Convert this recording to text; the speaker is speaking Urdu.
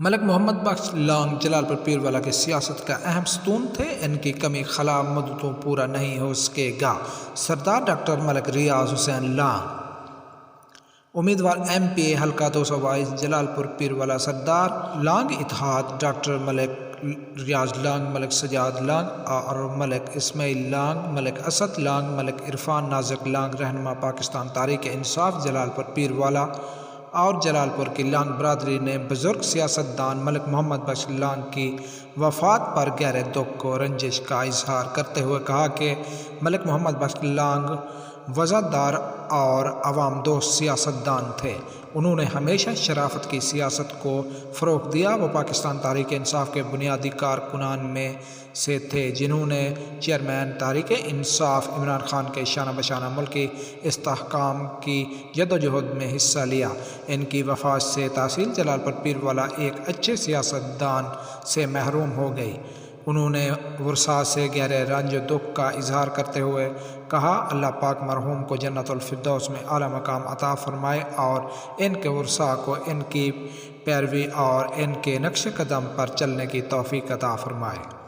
ملک محمد بخش لانگ جلال پور پیر والا کی سیاست کا اہم ستون تھے، ان کی کمی خلا مدتوں پورا نہیں ہو سکے گا۔ سردار ڈاکٹر ملک ریاض حسین لانگ، امیدوار ایم پی اے حلقہ 222 جلال پور پیر والا۔ سردار لانگ اتحاد ڈاکٹر ملک ریاض لانگ، ملک سجاد لانگ اور ملک اسماعیل لانگ، ملک اسد لانگ، ملک عرفان نازک لانگ، رہنما پاکستان تحریک انصاف جلال پور پیر والا اور جلال پور کی لانگ برادری نے بزرگ سیاست دان ملک محمد بخش لانگ کی وفات پر گہرے دکھ و رنجش کا اظہار کرتے ہوئے کہا کہ ملک محمد بخش لانگ وفادار اور عوام دوست سیاست دان تھے۔ انہوں نے ہمیشہ شرافت کی سیاست کو فروغ دیا۔ وہ پاکستان تحریک انصاف کے بنیادی کارکنان میں سے تھے جنہوں نے چیئرمین تحریک انصاف عمران خان کے شانہ بشانہ ملکی استحکام کی جدوجہد میں حصہ لیا۔ ان کی وفات سے تحصیل جلال پور پیر والا ایک اچھے سیاست دان سے محروم ہو گئی۔ انہوں نے ورثاء سے گہرے رنج و دکھ کا اظہار کرتے ہوئے کہا، اللہ پاک مرحوم کو جنت الفردوس میں اعلیٰ مقام عطا فرمائے اور ان کے ورثاء کو ان کی پیروی اور ان کے نقش قدم پر چلنے کی توفیق عطا فرمائے۔